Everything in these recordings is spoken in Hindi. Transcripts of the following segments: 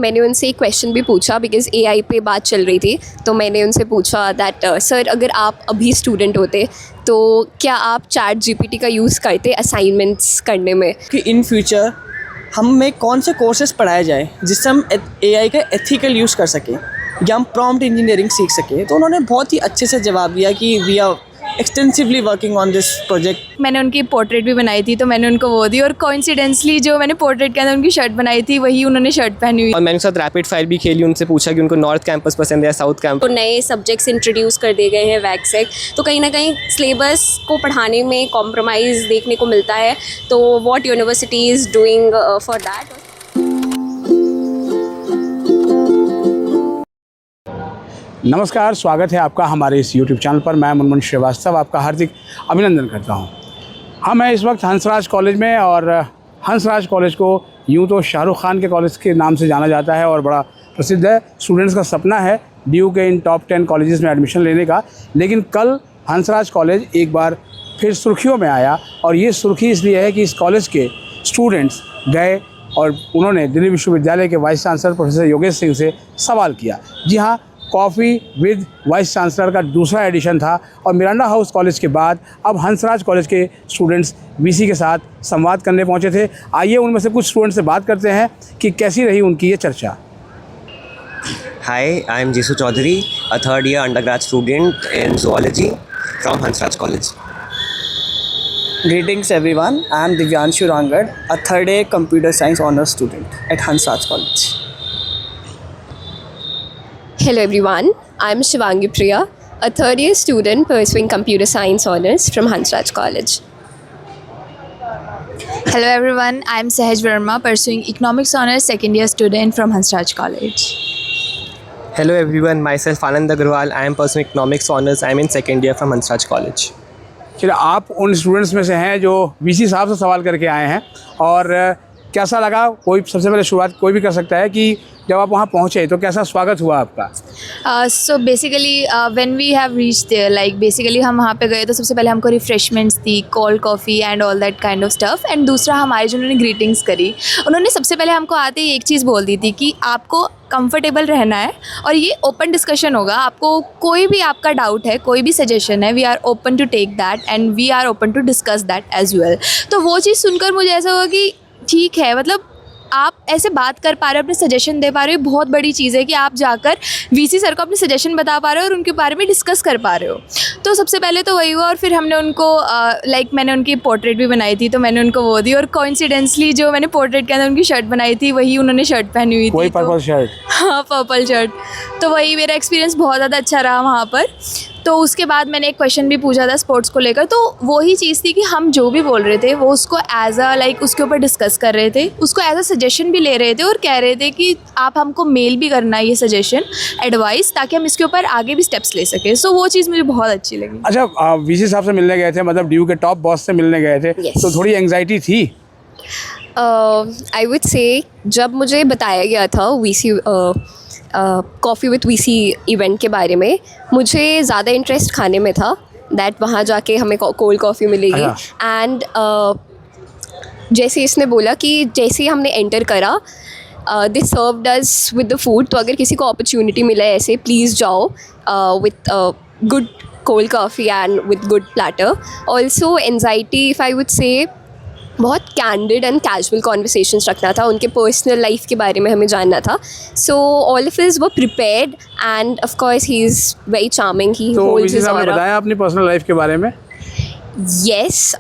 मैंने उनसे एक क्वेश्चन भी पूछा बिकॉज़ एआई पे बात चल रही थी, तो मैंने उनसे पूछा दैट सर अगर आप अभी स्टूडेंट होते तो क्या आप चैट जीपीटी का यूज़ करते असाइनमेंट्स करने में? कि इन फ्यूचर हमें कौन से कोर्सेज पढ़ाए जाए जिससे हम एआई का एथिकल यूज़ कर सकें या हम प्रॉम्प्ट इंजीनियरिंग सीख सकें। तो उन्होंने बहुत ही अच्छे से जवाब दिया कि we are extensively working on this project. मैंने उनकी पोर्ट्रेट भी बनाई थी तो मैंने उनको वो दी, और कोइंसिडेंसली जो मैंने पोर्ट्रेट के अंदर उनकी शर्ट बनाई थी वही उन्होंने शर्ट पहनी हुई। और मैंने साथ रैपिड फायर भी खेली, उनसे पूछा कि उनको नॉर्थ कैंपस पसंद है या साउथ कैंपस। तो नए सब्जेक्ट्स इंट्रोड्यूस कर दिए गए हैं वैक्सेक, तो कहीं ना कहीं सिलेबस को पढ़ाने में कॉम्प्रोमाइज़ देखने को मिलता है। तो what university is doing for that? नमस्कार, स्वागत है आपका हमारे इस YouTube चैनल पर। मैं मुनमुन श्रीवास्तव आपका हार्दिक अभिनंदन करता हूं। हम हैं इस वक्त हंसराज कॉलेज में, और हंसराज कॉलेज को यूं तो शाहरुख खान के कॉलेज के नाम से जाना जाता है और बड़ा प्रसिद्ध है। स्टूडेंट्स का सपना है ड्यू के इन टॉप 10 कॉलेजेस में एडमिशन लेने का, लेकिन कल हंसराज कॉलेज एक बार फिर सुर्खियों में आया। और ये सुर्खी इसलिए है कि इस कॉलेज के स्टूडेंट्स गए और उन्होंने दिल्ली विश्वविद्यालय के vice chancellor professor Yogesh Singh से सवाल किया। जी हाँ, कॉफ़ी विद वाइस चांसलर का दूसरा एडिशन था, और मिरांडा हाउस कॉलेज के बाद अब हंसराज कॉलेज के स्टूडेंट्स वीसी के साथ संवाद करने पहुंचे थे। आइए उनमें से कुछ स्टूडेंट्स से बात करते हैं कि कैसी रही उनकी ये चर्चा। Hi, I am Jisu Chaudhary, a third year undergrad student in zoology from Hansraj College. Greetings everyone, I am Divyanshu Rangad, a third year computer science honors student at Hansraj College. Hello everyone, I'm Shivangi Priya, a third year student pursuing computer science honors from Hansraj College. Hello everyone, I am Sahaj Verma, pursuing economics honors, second year student from Hansraj College. Hello everyone, myself Anand Agrawal. I am pursuing economics honors. I am in second year from Hansraj College. चलिए, आप उन स्टूडेंट्स में से हैं जो वीसी साहब से सवाल करके आए हैं, और कैसा लगा? कोई सबसे पहले शुरुआत कोई भी कर सकता है कि जब आप वहाँ पहुँचे तो कैसा स्वागत हुआ आपका? So basically when we have reach there, like basically हम वहाँ पे गए तो सबसे पहले हमको रिफ्रेशमेंट्स दी, cold coffee and all that kind of stuff. And दूसरा हमारे जिन्होंने ग्रीटिंग्स करी, उन्होंने सबसे पहले हमको आते ही एक चीज़ बोल दी थी कि आपको कंफर्टेबल रहना है और ये ओपन डिस्कशन होगा। आपको कोई भी आपका डाउट है, कोई भी सजेशन है, we are open to take that and we are open to discuss that as well. तो वो चीज़ सुनकर मुझे ऐसा हुआ कि ठीक है, मतलब आप ऐसे बात कर पा रहे हो, अपने सजेशन दे पा रहे हो, बहुत बड़ी चीज़ है कि आप जाकर वीसी सर को अपने सजेशन बता पा रहे हो और उनके बारे में डिस्कस कर पा रहे हो। तो सबसे पहले तो वही हुआ, और फिर हमने उनको लाइक मैंने उनकी पोर्ट्रेट भी बनाई थी तो मैंने उनको वो दी, और कोइंसिडेंसली जो मैंने पोर्ट्रेट के अंदर उनकी शर्ट बनाई थी वही उन्होंने शर्ट पहनी हुई थी। Purple shirt? हाँ, पर्पल शर्ट। तो वही मेरा एक्सपीरियंस बहुत ज़्यादा अच्छा रहा वहाँ पर। तो उसके बाद मैंने एक क्वेश्चन भी पूछा था स्पोर्ट्स को लेकर, तो वही चीज़ थी कि हम जो भी बोल रहे थे वो उसको एज अ लाइक उसके ऊपर डिस्कस कर रहे थे, उसको एज अ सजेशन भी ले रहे थे, और कह रहे थे कि आप हमको मेल भी करना ये सजेशन, एडवाइस, ताकि हम इसके ऊपर आगे भी स्टेप्स ले सकें। सो वो चीज़ मुझे बहुत अच्छी लगी। अच्छा, वीसी साहब से मिलने गए थे, मतलब ड्यू के टॉप बॉस से मिलने गए थे? Yes. तो थोड़ी एंग्जाइटी थी? आई वुड से जब मुझे बताया गया था VC coffee with VC event के बारे में, मुझे ज़्यादा इंटरेस्ट खाने में था, दैट वहाँ जाके हमें कोल्ड कॉफ़ी मिलेगी। एंड जैसे इसने बोला कि जैसे ही हमने एंटर करा, they served us with the food. तो अगर किसी को अपॉर्चुनिटी मिले ऐसे, प्लीज़ जाओ with good cold coffee and with good platter. Also anxiety, if I would say, बहुत कैंडिड एंड कैजुअल कॉन्वर्सेशंस रखना था, उनके पर्सनल लाइफ के बारे में हमें जानना था। So all of us were prepared end of course he is very charming, he holds his aura. बताया अपनी पर्सनल लाइफ के बारे में? येस,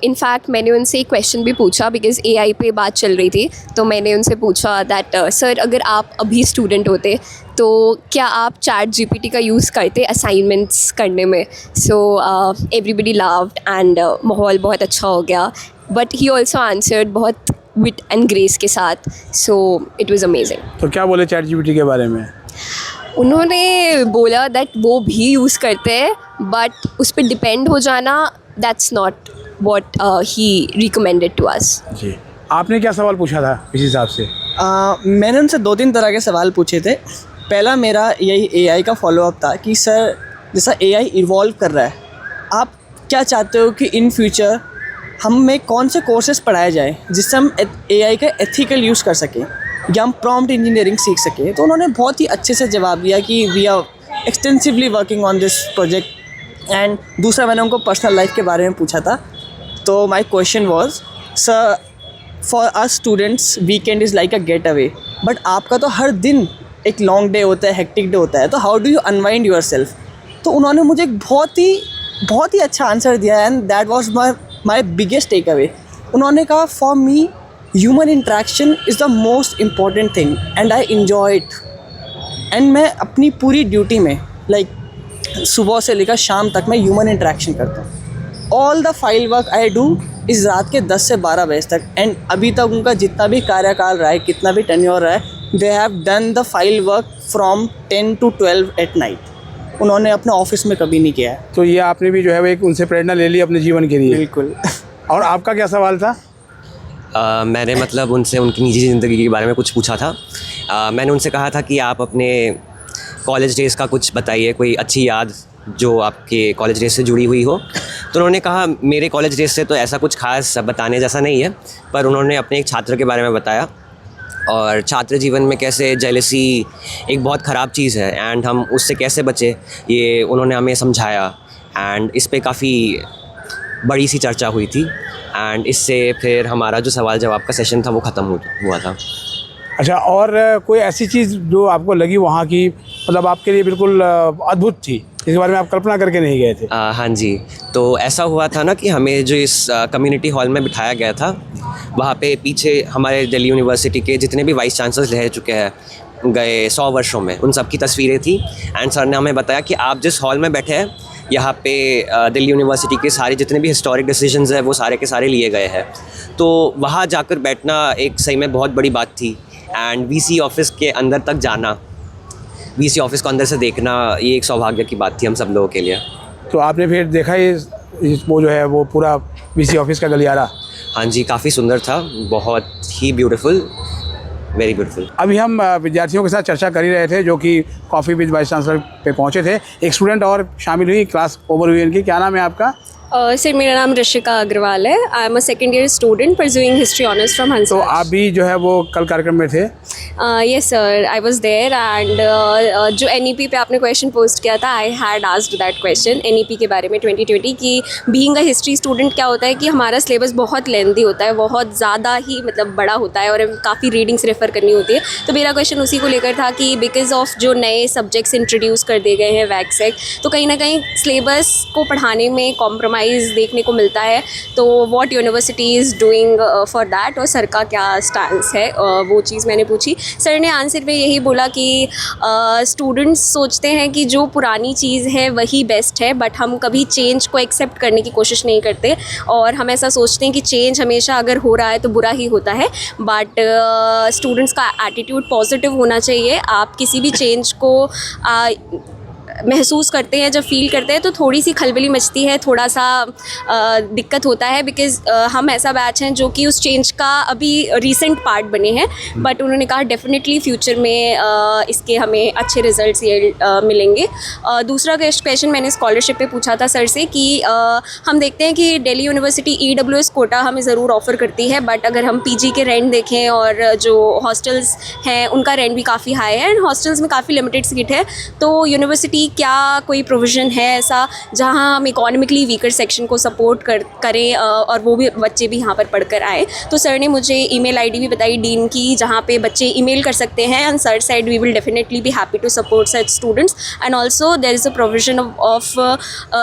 इनफैक्ट मैंने उनसे एक क्वेश्चन भी पूछा बिकॉज़ एआई पे बात चल रही थी, तो मैंने उनसे पूछा दैट सर अगर आप अभी स्टूडेंट होते तो क्या आप चैट जीपीटी का यूज़ करते असाइनमेंट्स करने में? सो एवरीबडी लव्ड एंड माहौल बहुत अच्छा हो गया, बट ही ऑल्सो आंसर्ड बहुत विट एंड ग्रेस के साथ। So it was amazing. तो क्या बोले चैट जीपीटी के बारे में? उन्होंने बोला दैट वो भी यूज़ करते हैं, बट उस पर डिपेंड हो जाना, that's not what he recommended to us. जी, आपने क्या सवाल पूछा था इस हिसाब से? मैंने उनसे 2-3 तरह के सवाल पूछे थे। पहला मेरा यही एआई का फॉलोअप था कि सर जैसा एआई इवॉल्व कर रहा है, आप क्या चाहते हो कि इन फ्यूचर हमें कौन से कोर्सेज पढ़ाए जाए जिससे हम एआई का एथिकल यूज़ कर सकें या हम प्रॉम्प्ट इंजीनियरिंग सीख सके। तो उन्होंने बहुत ही अच्छे से जवाब दिया कि we are extensively working on this project. And दूसरा मैंने उनको पर्सनल लाइफ के बारे में पूछा था। तो my question was, sir for us students weekend is like a get away, but आपका तो हर दिन एक लॉन्ग डे होता है, हेक्टिक डे होता है, तो how do you unwind yourself. तो उन्होंने मुझे एक बहुत ही अच्छा आंसर दिया and that was my biggest takeaway. उन्होंने कहा, for me human interaction is the most important thing and I enjoy it. And मैं अपनी पूरी ड्यूटी में सुबह से लेकर शाम तक मैं ह्यूमन इंट्रैक्शन करता हूँ। All the file work I do इस रात के 10 से 12 बजे तक। एंड अभी तक उनका जितना भी कार्यकाल रहा है, कितना भी टेन्योर रहा है, they have done the file work from 10 to 12 at night. उन्होंने अपने ऑफिस में कभी नहीं किया है। तो ये आपने भी जो है वो एक उनसे प्रेरणा ले ली अपने जीवन के लिए। बिल्कुल। और आपका क्या सवाल था? मैंने मतलब उनसे उनकी निजी ज़िंदगी के बारे में कुछ पूछा था। मैंने उनसे कहा था कि आप अपने कॉलेज डेज़ का कुछ बताइए, कोई अच्छी याद जो आपके कॉलेज डेज से जुड़ी हुई हो। तो उन्होंने कहा, मेरे कॉलेज डेज से तो ऐसा कुछ खास बताने जैसा नहीं है, पर उन्होंने अपने एक छात्र के बारे में बताया और छात्र जीवन में कैसे जेलसी एक बहुत ख़राब चीज़ है एंड हम उससे कैसे बचे, ये उन्होंने हमें समझाया। एंड इस पे काफ़ी बड़ी सी चर्चा हुई थी एंड इससे फिर हमारा जो सवाल जवाब का सेशन था वो ख़त्म हुआ था। अच्छा, और कोई ऐसी चीज़ जो आपको लगी वहाँ की, मतलब आपके लिए बिल्कुल अद्भुत थी, इसके बारे में आप कल्पना करके नहीं गए थे? हाँ जी, तो ऐसा हुआ था ना कि हमें जो इस कम्युनिटी हॉल में बिठाया गया था, वहाँ पे पीछे हमारे दिल्ली यूनिवर्सिटी के जितने भी वाइस चांसलर्स रह चुके हैं गए 100 वर्षों में, उन सब की तस्वीरें थी। एंड सर ने हमें बताया कि आप जिस हॉल में बैठे हैं, यहाँ पे दिल्ली यूनिवर्सिटी के सारे जितने भी हिस्टोरिक डिसीजंस हैं वो सारे के सारे लिए गए हैं। तो वहाँ जाकर बैठना एक सही में बहुत बड़ी बात थी। एंड वीसी ऑफिस के अंदर तक जाना, वीसी ऑफिस को अंदर से देखना, ये एक सौभाग्य की बात थी हम सब लोगों के लिए। तो आपने फिर देखा वो जो है वो पूरा वीसी ऑफिस का गलियारा? हाँ जी, काफ़ी सुंदर था, बहुत ही ब्यूटीफुल, वेरी ब्यूटीफुल। अभी हम विद्यार्थियों के साथ चर्चा कर ही रहे थे जो कि कॉफ़ी विद वाइस चांसलर पे पहुंचे थे। एक स्टूडेंट और शामिल हुई, क्लास ओवर हुई इनकी। क्या नाम है आपका? सर मेरा नाम ऋषिका अग्रवाल है। I am a second year student pursuing history honours from Hansraj. तो आप भी जो है वो कल कार्यक्रम में थे? Yes sir, I was there and जो NEP पे आपने क्वेश्चन पोस्ट किया था, I had asked that question NEP के बारे में 2020 की। बीइंग अ हिस्ट्री स्टूडेंट क्या होता है कि हमारा सिलेबस बहुत लेंथी होता है, बहुत ज़्यादा ही मतलब बड़ा होता है और काफ़ी रीडिंग्स रेफ़र करनी होती है। तो मेरा क्वेश्चन उसी को लेकर था कि बिकॉज ऑफ जो नए सब्जेक्ट्स इंट्रोड्यूस कर दिए गए हैं वैक्सेक, तो कहीं ना कहीं सिलेबस को पढ़ाने में कॉम्प्रोमाइज़ देखने को मिलता है। तो what university is doing for that, और सर का क्या स्टांस है, वो चीज़ मैंने पूछी। सर ने आंसर में यही बोला कि स्टूडेंट्स सोचते हैं कि जो पुरानी चीज़ है वही बेस्ट है, बट हम कभी चेंज को एक्सेप्ट करने की कोशिश नहीं करते और हम ऐसा सोचते हैं कि चेंज हमेशा अगर हो रहा है तो बुरा ही होता है। बट स्टूडेंट्स का एटीट्यूड पॉजिटिव होना चाहिए। आप किसी भी चेंज को महसूस करते हैं, जब फील करते हैं तो थोड़ी सी खलबली मचती है, थोड़ा सा दिक्कत होता है, बिकॉज़ हम ऐसा बैच हैं जो कि उस चेंज का अभी रिसेंट पार्ट बने हैं। बट उन्होंने कहा डेफिनेटली फ्यूचर में इसके हमें अच्छे रिजल्ट्स ये मिलेंगे। दूसरा क्वेश्चन मैंने स्कॉलरशिप पे पूछा था सर से कि हम देखते हैं कि दिल्ली यूनिवर्सिटी EWS कोटा हमें ज़रूर ऑफ़र करती है, बट अगर हम PG के रेंट देखें और जो हॉस्टल्स हैं उनका रेंट भी काफ़ी हाई है एंड हॉस्टल्स में काफ़ी लिमिटेड सीट है। तो यूनिवर्सिटी क्या कोई प्रोविज़न है ऐसा जहां हम इकोनॉमिकली वीकर सेक्शन को सपोर्ट करें और वो भी बच्चे भी यहाँ पर पढ़कर आए? तो सर ने मुझे ईमेल आईडी भी बताई डीन की, जहाँ पे बच्चे ईमेल कर सकते हैं and sir side we will definitely be happy to support such students and also there is a provision of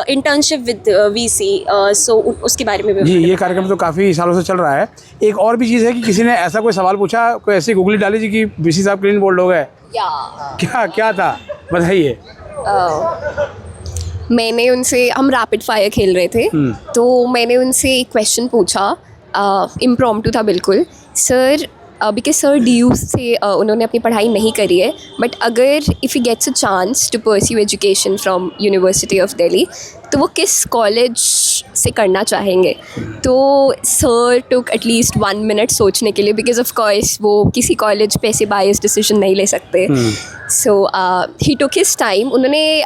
internship with VC, so उसके बारे में भी। जी, ये कार्यक्रम तो काफ़ी सालों से चल रहा है। एक और भी चीज़ है कि किसी ने ऐसा कोई सवाल पूछा, कोई ऐसी गूगली डाली जी कि VC साहब क्लीन बोल्ड हो गए, क्या था, बताइए। मैंने उनसे, हम रैपिड फायर खेल रहे थे, तो मैंने उनसे एक क्वेश्चन पूछा, इम्प्रॉम्प्टू था बिल्कुल। सर बिकॉज सर DU से उन्होंने अपनी पढ़ाई नहीं करी है, बट अगर if he gets a chance to pursue education from university of Delhi तो वो किस कॉलेज से करना चाहेंगे? तो सर टुक एटलीस्ट 1 मिनट सोचने के लिए, बिकॉज ऑफ कोर्स वो किसी कॉलेज पे ऐसे बायस डिसीजन नहीं ले सकते। सो ही टुक हिज टाइम। उन्होंने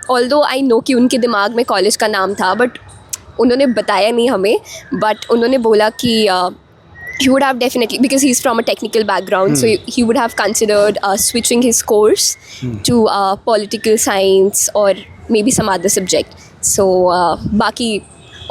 ऑल्दो आई नो कि उनके दिमाग में कॉलेज का नाम था, बट उन्होंने बताया नहीं हमें, बट उन्होंने बोला कि he would have definitely, because he's from a technical background, so he would have considered switching his course to political science or maybe some other subject. So बाकी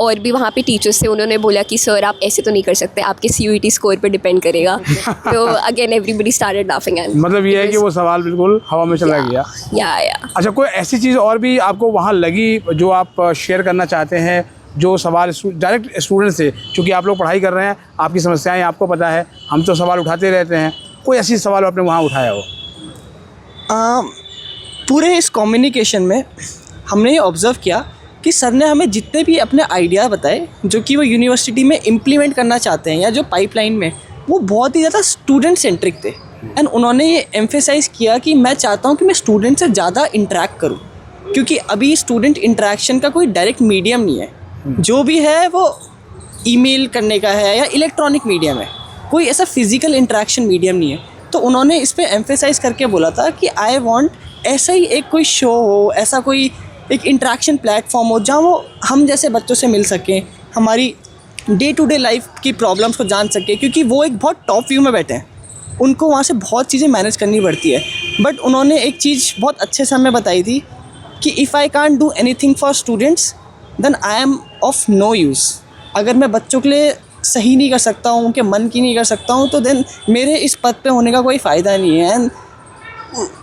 और भी वहाँ पे टीचर्स थे, उन्होंने बोला कि सर आप ऐसे तो नहीं कर सकते, आपके CUET स्कोर पर डिपेंड करेगा. तो again everybody started laughing and मतलब ये है कि वो सवाल बिल्कुल हवा में चला गया. या अच्छा, कोई ऐसी चीज़ और भी आपको वहाँ लगी जो आप शेयर करना चाहते हैं, जो सवाल डायरेक्ट स्टूडेंट से, क्योंकि आप लोग पढ़ाई कर रहे हैं, आपकी समस्याएं आपको पता है, हम तो सवाल उठाते रहते हैं, कोई ऐसी सवाल आपने वहाँ उठाया हो? पूरे इस कम्युनिकेशन में हमने ये ऑब्ज़र्व किया कि सर ने हमें जितने भी अपने आइडिया बताए जो कि वो यूनिवर्सिटी में इम्प्लीमेंट करना चाहते हैं या जो पाइपलाइन में, वो बहुत ही ज़्यादा स्टूडेंट सेंट्रिक थे. एंड उन्होंने ये एम्फेसाइज़ किया कि मैं चाहता हूँ कि मैं स्टूडेंट से ज़्यादा इंटरेक्ट करूँ, क्योंकि अभी स्टूडेंट इंटरेक्शन का कोई डायरेक्ट मीडियम नहीं है. जो भी है वो ईमेल करने का है या इलेक्ट्रॉनिक मीडियम है, कोई ऐसा फिज़िकल इंटरेक्शन मीडियम नहीं है. तो उन्होंने इस पे एम्फेसाइज़ करके बोला था कि आई वांट ऐसा ही एक कोई शो हो, ऐसा कोई एक इंटरेक्शन प्लेटफॉर्म हो जहाँ वो हम जैसे बच्चों से मिल सकें, हमारी डे टू डे लाइफ की प्रॉब्लम्स को जान सकें, क्योंकि वो एक बहुत टॉप व्यू में बैठे हैं, उनको वहाँ से बहुत चीज़ें मैनेज करनी पड़ती है. बट उन्होंने एक चीज़ बहुत अच्छे से हमें बताई थी कि if I can't do anything for students then I am of no use. अगर मैं बच्चों के लिए सही नहीं कर सकता हूँ, उनके मन की नहीं कर सकता हूँ, तो देन मेरे इस पद पे होने का कोई फ़ायदा नहीं है. एंड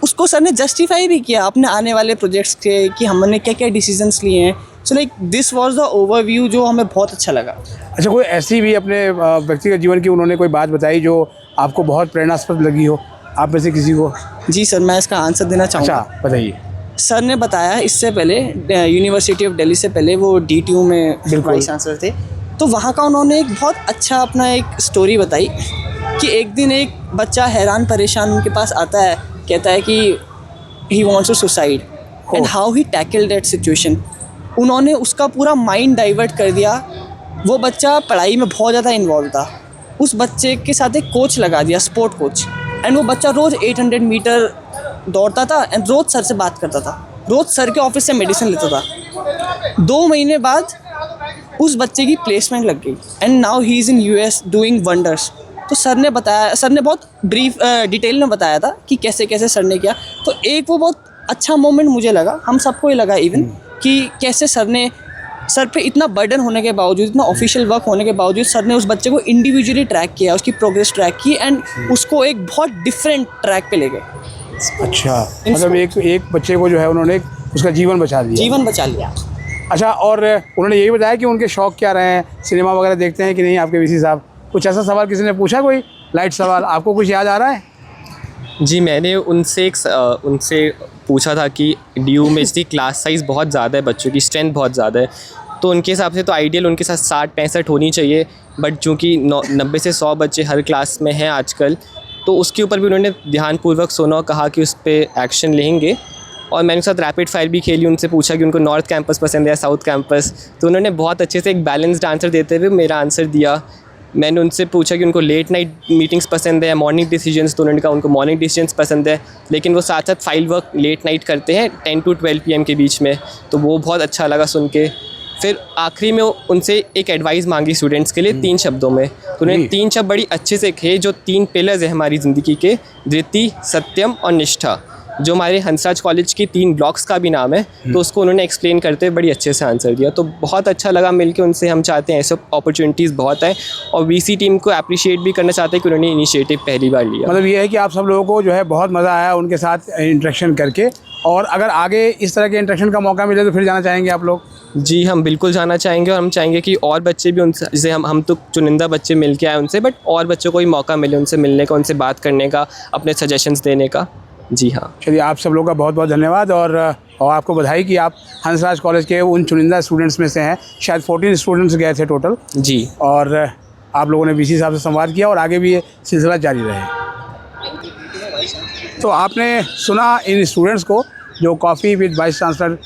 उसको सर ने जस्टिफाई भी किया अपने आने वाले प्रोजेक्ट्स के कि हमने क्या क्या डिसीजंस लिए हैं. So like this was the overview जो हमें बहुत अच्छा लगा. अच्छा, कोई ऐसी भी अपने व्यक्तिगत जीवन की उन्होंने कोई बात बताई जो आपको बहुत प्रेरणास्पद लगी हो, आप में से किसी को? जी सर, मैं इसका आंसर देना चाहूँगा. अच्छा, बताइए. सर ने बताया इससे पहले यूनिवर्सिटी ऑफ दिल्ली से पहले वो DTU में वाइस चांसलर थे, तो वहाँ का उन्होंने एक बहुत अच्छा अपना एक स्टोरी बताई कि एक दिन एक बच्चा हैरान परेशान उनके पास आता है, कहता है कि he wants to suicide and how he tackled that situation. उन्होंने उसका पूरा माइंड डाइवर्ट कर दिया. वो बच्चा पढ़ाई में बहुत ज़्यादा इन्वॉल्व था, उस बच्चे के साथ एक कोच लगा दिया, स्पोर्ट कोच. एंड वो बच्चा रोज़ 800 मीटर दौड़ता था एंड रोज़ सर से बात करता था, रोज़ सर के ऑफिस से मेडिसिन लेता था. 2 महीने बाद उस बच्चे की प्लेसमेंट लग गई and now he is in US doing wonders. तो सर ने बताया, सर ने बहुत ब्रीफ डिटेल में बताया था कि कैसे कैसे सर ने किया. तो एक वो बहुत अच्छा मोमेंट मुझे लगा, हम सबको ही लगा इवन, कि कैसे सर पे इतना बर्डन होने के बावजूद, इतना ऑफिशियल वर्क होने के बावजूद सर ने उस बच्चे को इंडिविजुअली ट्रैक किया, उसकी प्रोग्रेस ट्रैक की एंड उसको एक बहुत डिफरेंट ट्रैक पे ले गए. अच्छा, मतलब एक बच्चे को जो है उन्होंने उसका जीवन बचा दिया. जीवन बचा लिया. अच्छा, और उन्होंने यही बताया कि उनके शौक़ क्या रहे हैं, सिनेमा वगैरह देखते हैं कि नहीं आपके VC साहब? कुछ ऐसा सवाल किसी ने पूछा, कोई लाइट सवाल आपको कुछ याद आ रहा है? जी, मैंने उनसे पूछा था कि DU में इसकी क्लास साइज़ बहुत ज़्यादा है, बच्चों की स्ट्रेंथ बहुत ज़्यादा है, तो उनके हिसाब से तो आइडियल उनके साथ 60-65 होनी चाहिए, बट चूँकि 90 से 100 बच्चे हर क्लास में हैं आजकल, तो उसके ऊपर भी उन्होंने ध्यानपूर्वक सुना और कहा कि उस पर एक्शन लेंगे. और मैंने उनके साथ रैपिड फायर भी खेली, उनसे पूछा कि उनको नॉर्थ कैंपस पसंद है या साउथ कैंपस, तो उन्होंने बहुत अच्छे से एक बैलेंस्ड आंसर देते हुए मेरा आंसर दिया. मैंने उनसे पूछा कि उनको लेट नाइट मीटिंग्स पसंद है या मॉर्निंग डिसीजंस, तो उन्होंने कहा उनको मॉर्निंग डिसीजंस पसंद है, लेकिन वो साथ साथ फाइल वर्क लेट नाइट करते हैं 10 to 12 PM के बीच में, तो वो बहुत अच्छा लगा सुन के. फिर आखिरी में उनसे एक एडवाइस मांगी स्टूडेंट्स के लिए 3 शब्दों में, तो उन्होंने 3 शब्द बड़ी अच्छे से कहे जो 3 पिलर्स है हमारी ज़िंदगी के, धृति, सत्यम और निष्ठा, जो हमारे हंसराज कॉलेज की 3 ब्लॉक्स का भी नाम है. तो उसको उन्होंने एक्सप्लेन करते हुए बड़ी अच्छे से आंसर दिया, तो बहुत अच्छा लगा मिलके उनसे. हम चाहते हैं ऐसे अपॉर्चुनिटीज़ बहुत हैं और VC टीम को अप्रिशिएट भी करना चाहते हैं कि उन्होंने इनिशिएटिव पहली बार लिया. मतलब ये है कि आप सब लोगों को जो है बहुत मज़ा आया उनके साथ इंटरेक्शन करके, और अगर आगे इस तरह के इंटरेक्शन का मौका मिले तो फिर जाना चाहेंगे आप लोग? जी, हम बिल्कुल जाना चाहेंगे और हम चाहेंगे कि और बच्चे भी उनसे, जैसे हम तो चुनिंदा बच्चे मिल के आए उनसे, बट और बच्चों को भी मौका मिले उनसे मिलने का, उनसे बात करने का, अपने सजेशंस देने का. जी हाँ. चलिए, आप सब लोगों का बहुत बहुत धन्यवाद और आपको बधाई कि आप हंसराज कॉलेज के उन चुनिंदा स्टूडेंट्स में से हैं. शायद 14 स्टूडेंट्स गए थे टोटल. जी. और आप लोगों ने VC साहब से संवाद किया और आगे भी ये सिलसिला जारी रहे. तो आपने सुना इन स्टूडेंट्स को जो कॉफ़ी विद वाइस चांसलर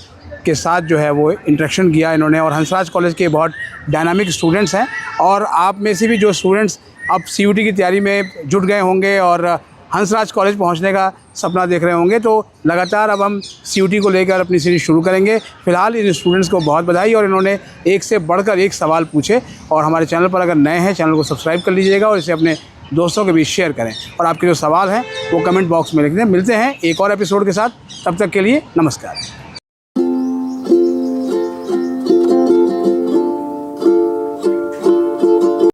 के साथ जो है वो इंटरेक्शन किया इन्होंने, और हंसराज कॉलेज के बहुत डायनामिक स्टूडेंट्स हैं. और आप में से भी जो स्टूडेंट्स अब CUT की तैयारी में जुट गए होंगे और हंसराज कॉलेज पहुंचने का सपना देख रहे होंगे। तो लगातार अब हम CUT को लेकर अपनी सीरीज शुरू करेंगे। फिलहाल इन स्टूडेंट्स को बहुत बधाई, और इन्होंने एक से बढ़कर एक सवाल पूछे। और हमारे चैनल पर अगर नए हैं, चैनल को सब्सक्राइब कर लीजिएगा और इसे अपने दोस्तों के बीच शेयर करें, और आपके जो सवाल हैं वो कमेंट बॉक्स में लिख दें। मिलते हैं एक और एपिसोड के साथ, तब तक के लिए नमस्कार।